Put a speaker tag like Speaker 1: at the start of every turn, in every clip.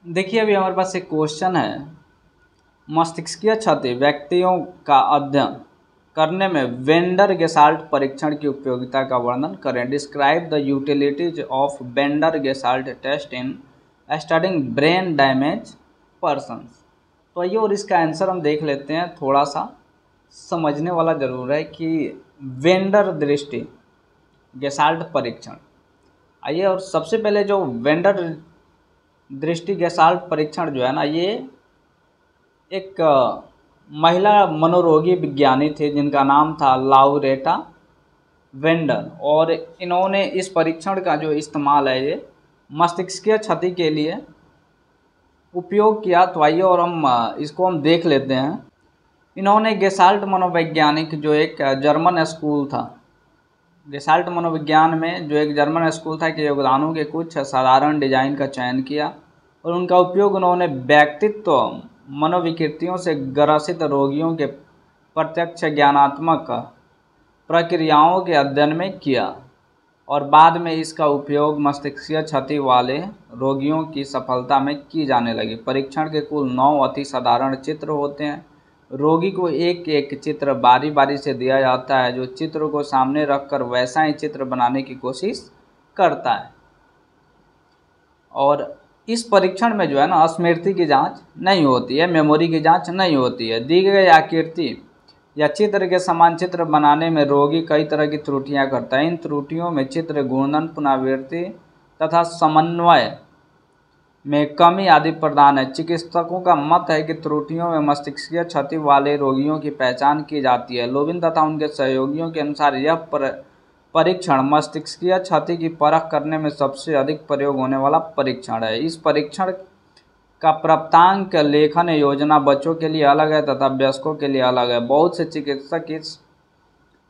Speaker 1: देखिए, अभी हमारे पास एक क्वेश्चन है। मस्तिष्कीय क्षति व्यक्तियों का अध्ययन करने में वेंडर गेसाल्ट परीक्षण की उपयोगिता का वर्णन करें। Describe the utilities of Bender Gestalt test in studying brain damage persons. तो आइए और इसका आंसर हम देख लेते हैं। थोड़ा सा समझने वाला ज़रूर है कि वेंडर दृष्टि गेसाल्ट परीक्षण। आइए, और सबसे पहले जो वेंडर दृष्टि गेसाल्ट परीक्षण जो है ना, ये एक महिला मनोरोगी विज्ञानी थे जिनका नाम था लाउरेटा वेंडर, और इन्होंने इस परीक्षण का जो इस्तेमाल है ये मस्तिष्कीय क्षति के लिए उपयोग किया। तो आइए और इसको हम देख लेते हैं। इन्होंने गेसाल्ट मनोवैज्ञानिक जो एक जर्मन स्कूल था, गेसाल्ट मनोविज्ञान में जो एक जर्मन स्कूल था के योगदानों के कुछ साधारण डिजाइन का चयन किया और उनका उपयोग उन्होंने व्यक्तित्व मनोविकृतियों से ग्रसित रोगियों के प्रत्यक्ष ज्ञानात्मक प्रक्रियाओं के अध्ययन में किया और बाद में इसका उपयोग मस्तिष्कीय क्षति वाले रोगियों की सफलता में की जाने लगी। परीक्षण के कुल 9 अति साधारण चित्र होते हैं। रोगी को एक एक चित्र बारी बारी से दिया जाता है, जो चित्र को सामने रखकर वैसा ही चित्र बनाने की कोशिश करता है। और इस परीक्षण में जो है ना, स्मृति की जांच नहीं होती है, मेमोरी की जांच नहीं होती है। दी गई आकृति या चित्र के समान चित्र बनाने में रोगी कई तरह की त्रुटियां करता है। इन त्रुटियों में चित्र घूर्णन, पुनरावृत्ति तथा समन्वय में कमी आदि प्रदान है। चिकित्सकों का मत है कि त्रुटियों में मस्तिष्कीय क्षति वाले रोगियों की पहचान की जाती है। लोबिन तथा उनके सहयोगियों के अनुसार यह परीक्षण मस्तिष्कीय क्षति की परख करने में सबसे अधिक प्रयोग होने वाला परीक्षण है। इस परीक्षण का प्राप्तांक लेखन योजना बच्चों के लिए अलग है तथा वयस्कों के लिए अलग है। बहुत से चिकित्सक इस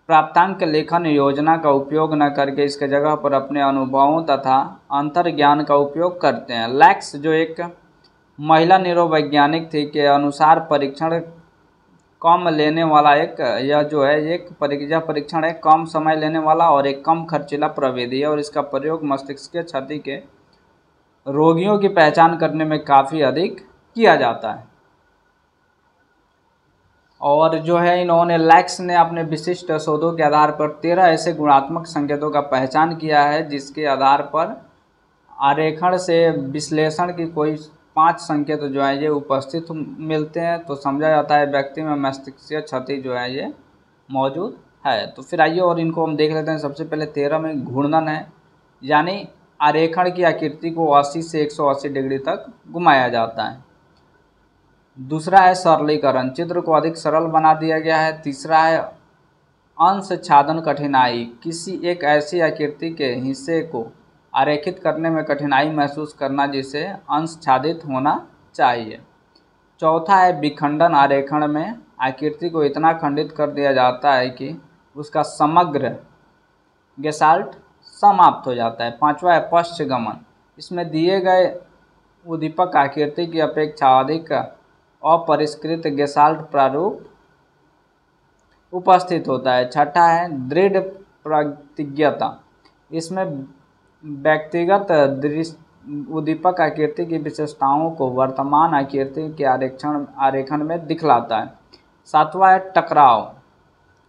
Speaker 1: प्राप्तांक लेखन योजना का उपयोग न करके इसके जगह पर अपने अनुभवों तथा अंतर्ज्ञान का उपयोग करते हैं। लैक्स जो एक महिला न्यूरोवैज्ञानिक थी के अनुसार परीक्षण कम लेने वाला एक परीक्षण है कम समय लेने वाला और एक कम खर्चीला प्रविधि है और इसका प्रयोग मस्तिष्कीय क्षति के रोगियों की पहचान करने में काफ़ी अधिक किया जाता है। और जो है इन्होंने लैक्स ने अपने विशिष्ट शोधों के आधार पर 13 ऐसे गुणात्मक संकेतों का पहचान किया है जिसके आधार पर आरेखण से विश्लेषण की कोई 5 संकेत जो है ये उपस्थित मिलते हैं, तो समझा जाता है व्यक्ति में मस्तिष्कीय क्षति जो है ये मौजूद है। तो फिर आइए और इनको हम देख लेते हैं। सबसे पहले 13 में घूर्णन है, यानी आरेखण की आकृति को 80 से 180 डिग्री तक घुमाया जाता है। दूसरा है सरलीकरण, चित्र को अधिक सरल बना दिया गया है। तीसरा है अंश छादन कठिनाई, किसी एक ऐसी आकृति के हिस्से को आरेखित करने में कठिनाई महसूस करना जिसे अंश छादित होना चाहिए। चौथा है विखंडन, आरेखण में आकृति को इतना खंडित कर दिया जाता है कि उसका समग्र गेसाल्ट समाप्त हो जाता है। पांचवा है पश्चगमन, इसमें दिए गए उद्दीपक आकृति की अपेक्षा अधिक अपरिष्कृत गेसाल्ट प्रारूप उपस्थित होता है। छठा है दृढ़ प्रतिज्ञता, इसमें व्यक्तिगत उद्दीपक आकृति की विशेषताओं को वर्तमान आकृति के आरेखण में दिखलाता है। सातवां है टकराव,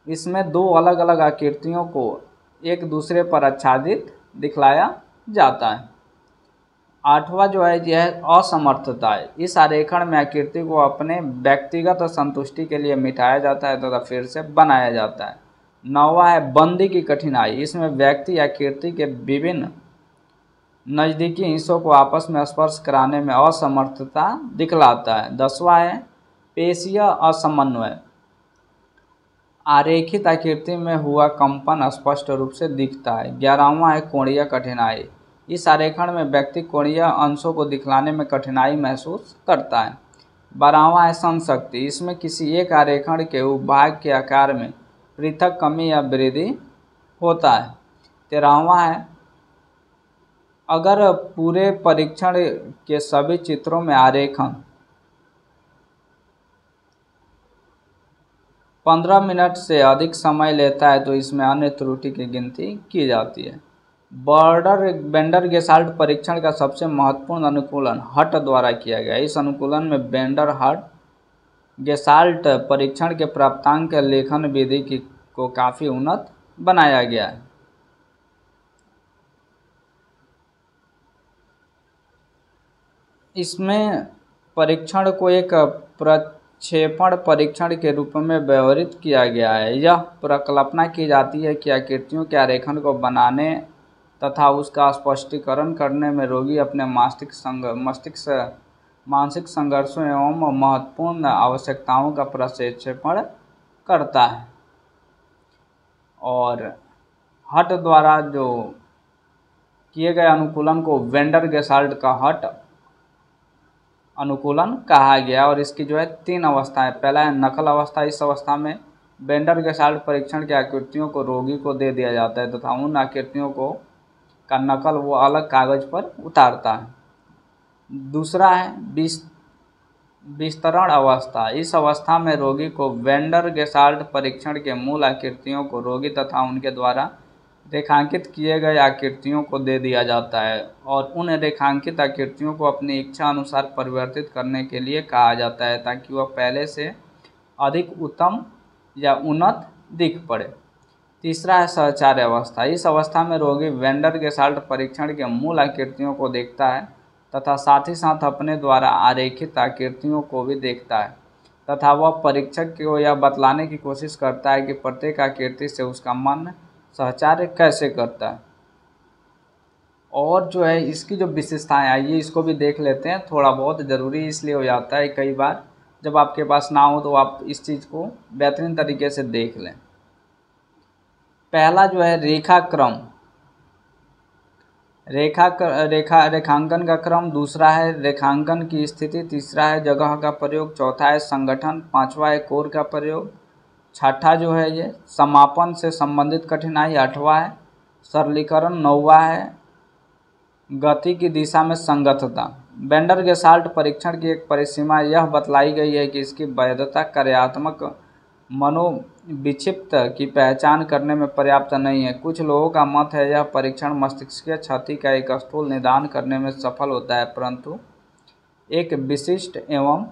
Speaker 1: इसमें दो अलग अलग आकृतियों को एक दूसरे पर आच्छादित दिखलाया जाता है। आठवां जो है यह असमर्थता है, इस आरेखण में आकृति को अपने व्यक्तिगत संतुष्टि के लिए मिटाया जाता है तथा फिर से बनाया जाता है। नौवां है बंदी की कठिनाई, इसमें व्यक्ति आकृति के विभिन्न नज़दीकी हिस्सों को आपस में स्पर्श कराने में असमर्थता दिखलाता है। 10वां है पेशीय असमन्वय, आरेखित आकृति में हुआ कंपन स्पष्ट रूप से दिखता है। 11वां है कोणीय कठिनाई, इस आरेखण में व्यक्ति कोणीय अंशों को दिखलाने में कठिनाई महसूस करता है। 12वां है संशक्ति, इसमें किसी एक आरेखण के उपभाग के आकार में पृथक कमी या वृद्धि होता है। 13वां है अगर पूरे परीक्षण के सभी चित्रों में आरेखण 15 मिनट से अधिक समय लेता है तो इसमें अन्य त्रुटि की गिनती की जाती है। बेंडर गेसाल्ट परीक्षण का सबसे महत्वपूर्ण अनुकूलन हट द्वारा किया गया। इस अनुकूलन में बेंडर हट गेसाल्ट परीक्षण के प्राप्तांक लेखन विधि को काफ़ी उन्नत बनाया गया है। इसमें परीक्षण को एक प्रक्षेपण परीक्षण के रूप में व्यवहृत किया गया है। यह परिकल्पना की जाती है कि आकृतियों के आरेखन को बनाने तथा उसका स्पष्टीकरण करने में रोगी अपने मानसिक संघर्षों एवं महत्वपूर्ण आवश्यकताओं का प्रक्षेपण करता है। और हट द्वारा जो किए गए अनुकूलन को वेंडर गेसाल्ट का हट अनुकूलन कहा गया। और इसकी जो है 3 अवस्थाएं। पहला है नकल अवस्था। इस अवस्था में बेंडर गेसाल्ट परीक्षण की आकृतियों को रोगी को दे दिया जाता है तथा उन आकृतियों को का नकल वो अलग कागज पर उतारता है। दूसरा है विस्तरण अवस्था। इस अवस्था में रोगी को वेंडर गेसाल्ट परीक्षण के मूल आकृतियों को रोगी तथा उनके द्वारा रेखांकित किए गए आकृतियों को दे दिया जाता है और उन रेखांकित आकृतियों को अपनी इच्छा अनुसार परिवर्तित करने के लिए कहा जाता है ताकि वह पहले से अधिक उत्तम या उन्नत दिख पड़े। तीसरा है सहचार्य अवस्था। इस अवस्था में रोगी वेंडर गेसाल्ट परीक्षण के मूल आकृतियों को देखता है तथा साथ ही साथ अपने द्वारा आरेखित आकृतियों को भी देखता है तथा वह परीक्षक को यह बतलाने की कोशिश करता है कि प्रत्येक आकृति से उसका मन सहचार्य कैसे करता है। और जो है इसकी जो विशेषताएं, आइए इसको भी देख लेते हैं। थोड़ा बहुत ज़रूरी इसलिए हो जाता है कई बार जब आपके पास ना हो तो आप इस चीज़ को बेहतरीन तरीके से देख लें। पहला जो है रेखाक्रम, रेखांकन का क्रम। दूसरा है रेखांकन की स्थिति। तीसरा है जगह का प्रयोग। चौथा है संगठन। पांचवा है कोर का प्रयोग। छठा जो है ये समापन से संबंधित कठिनाई। आठवां है सरलीकरण। नौवां है गति की दिशा में संगतता। बेंडर गेसाल्ट परीक्षण की एक परिसीमा यह बतलाई गई है कि इसकी वैधता कार्यात्मक मनोविक्षिप्त की पहचान करने में पर्याप्त नहीं है। कुछ लोगों का मत है यह परीक्षण मस्तिष्कीय क्षति का एक स्थूल निदान करने में सफल होता है परंतु एक विशिष्ट एवं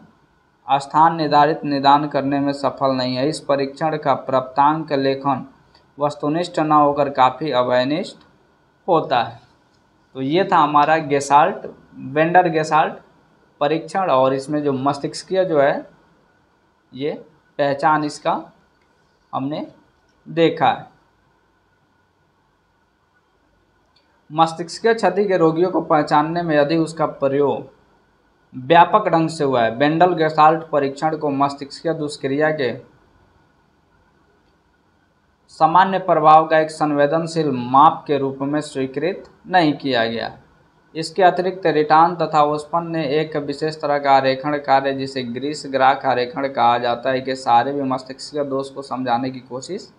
Speaker 1: स्थान निर्धारित निदान करने में सफल नहीं है। इस परीक्षण का प्राप्तांक लेखन वस्तुनिष्ठ न होकर काफ़ी अवैनिष्ठ होता है। तो ये था हमारा बेंडर गेसाल्ट परीक्षण और इसमें जो मस्तिष्कीय जो है ये पहचान इसका हमने देखा है। मस्तिष्कीय क्षति के रोगियों को पहचानने में यदि उसका प्रयोग व्यापक ढंग से हुआ है। बेंडर गेसाल्ट परीक्षण को मस्तिष्कीय दुष्क्रिया के सामान्य प्रभाव का एक संवेदनशील माप के रूप में स्वीकृत नहीं किया गया। इसके अतिरिक्त रिटान तथा ओस्पन ने एक विशेष तरह का आरेखण कार्य जिसे ग्रीस ग्राफ आरेखण कहा जाता है के सारे भी मस्तिष्कीय दोष को समझाने की कोशिश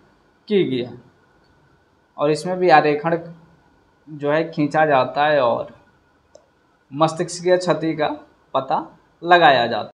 Speaker 1: की गई है और इसमें भी आरेखण जो है खींचा जाता है और मस्तिष्कीय क्षति का पता लगाया जाता है।